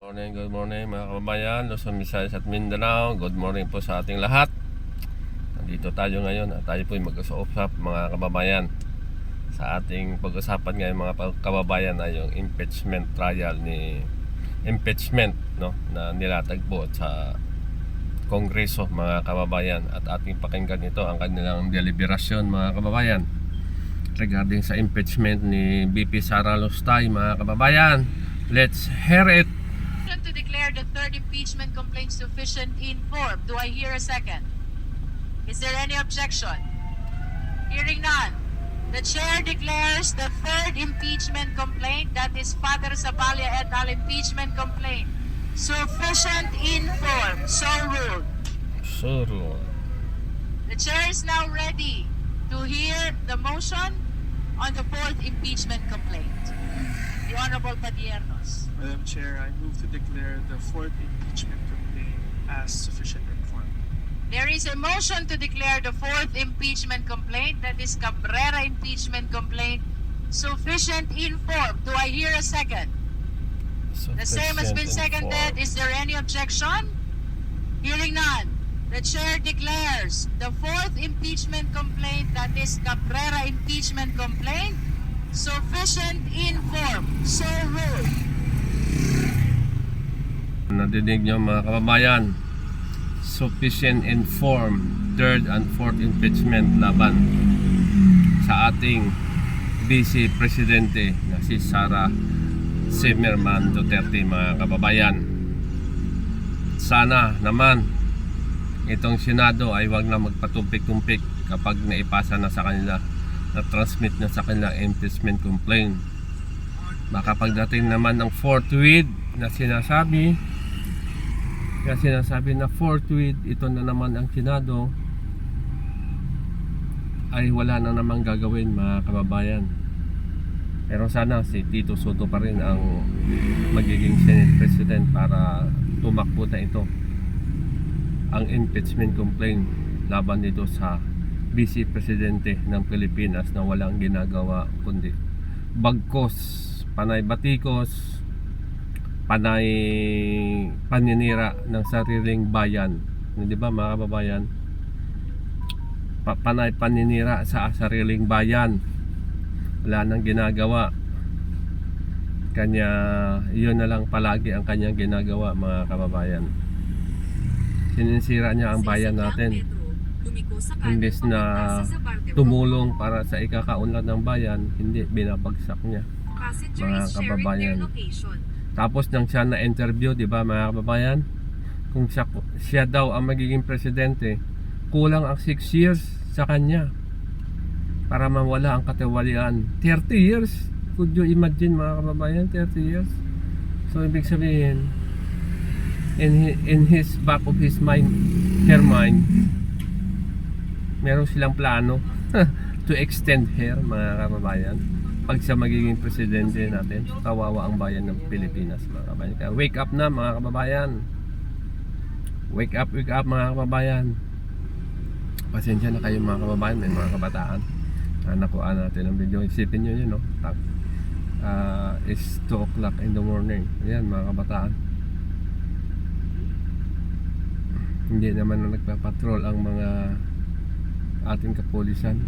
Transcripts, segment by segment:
Good morning mga kababayan, Luzon, Visayas at Mindanao. Good morning po sa ating lahat. Nandito tayo ngayon at tayo po ay mag-usap mga kababayan. Sa ating pag-usapan ngayon mga kababayan ay yung impeachment trial no, na nilatagpo sa Kongreso mga kababayan. At ating pakinggan ito ang kanilang deliberasyon mga kababayan regarding sa impeachment ni VP Sara Lustay mga kababayan. Let's hear it. To declare the third impeachment complaint sufficient in form. Do I hear a second? Is there any objection? Hearing none. The chair declares the third impeachment complaint, that is Father Zabalia et al. Impeachment complaint, sufficient in form. So ruled. So ruled. The chair is now ready to hear the motion on the fourth impeachment complaint. The Honorable Padiernos. Madam Chair, I move to declare the fourth impeachment complaint as sufficient in form. There is a motion to declare the fourth impeachment complaint, that is Cabrera impeachment complaint, sufficient in form. Do I hear a second? The same has been seconded. Is there any objection? Hearing none. The chair declares the fourth impeachment complaint, that is Cabrera impeachment complaint, sufficient in form. So ruled. Nadinig nyo mga kababayan, sufficient in form, third and fourth impeachment laban sa ating Vice Presidente na si Sara Zimmerman Duterte mga kababayan. Sana naman itong Senado ay wag na magpatumpik-tumpik kapag naipasa na sa kanila, na-transmit na sa kanila impeachment complaint. Baka pagdating naman ng fourth read na sinasabi na fourth read, ito na naman ang Senado, ay wala na namang gagawin mga kababayan. Pero sana si Tito Soto pa rin ang magiging Senate President para tumakbo na ito ang impeachment complaint laban dito sa Vice Presidente ng Pilipinas na walang ginagawa kundi bagkos, panay batikos, panay paninira ng sariling bayan. Hindi ba mga kababayan? Panay paninira sa sariling bayan. Wala nang ginagawa. Kanya, yun na lang palagi ang kanyang ginagawa mga kababayan. Sinisira niya ang bayan natin. Imbes na tumulong para sa ikakaunlad ng bayan, hindi, binabagsak niya mga kababayan. Tapos nang siya na-interview, di ba mga kababayan, kung siya daw ang magiging presidente, kulang ang 6 years sa kanya para mawala ang katiwalian. 30 years, could you imagine mga kababayan, 30 years? So ibig sabihin, in his back of his mind, her mind, meron silang plano to extend her mga kababayan. Pag siya magiging presidente natin, kawawa ang bayan ng Pilipinas mga kababayan. Kaya wake up na mga kababayan. Wake up mga kababayan. Pasensya na kayo mga kababayan, may mga kabataan. Nakuha natin ang video. Isipin nyo yun, no? It's 2 o'clock in the morning. Ayan mga kabataan. Hindi naman na nagpapatrol ang mga ating kapulisan.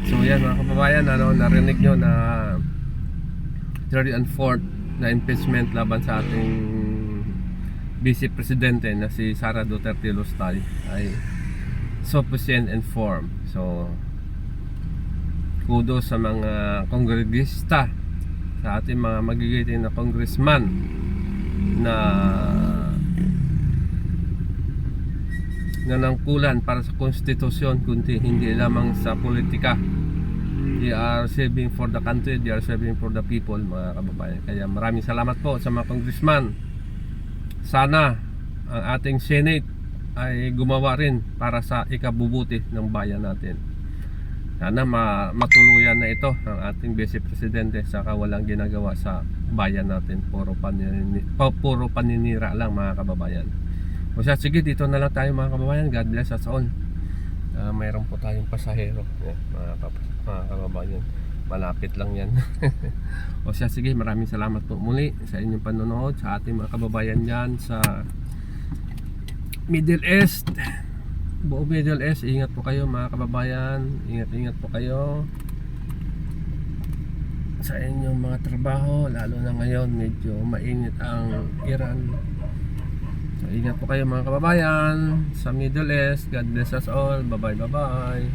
So yan mga kababayan, narinig nyo na third and fourth na impeachment laban sa ating Vice Presidente na si Sara Duterte Lustay ay sufficient in form. So kudos sa mga kongresista, sa ating mga magigiting na congressman na nanangkulan para sa konstitusyon, kundi hindi lamang sa politika. They are serving for the country, they are serving for the people mga kababayan. Kaya maraming salamat po sa mga congressman. Sana ang ating Senate ay gumawa rin para sa ikabubuti ng bayan natin. Sana matuluyan na ito ang ating Vice Presidente sa walang ginagawa sa bayan natin. Puro paninira lang mga kababayan. O siya, sige, dito na lang tayo mga kababayan. God bless us all. Mayroon po tayong pasahero, mga kababayan. Malapit lang yan. O siya, sige, maraming salamat po muli sa inyong panonood, sa ating mga kababayan dyan sa Middle East, buong Middle East. Ingat po kayo mga kababayan, ingat po kayo sa inyong mga trabaho, lalo na ngayon medyo mainit ang Iran. So, ingat po kayo mga kababayan sa Middle East. God bless us all. Bye bye.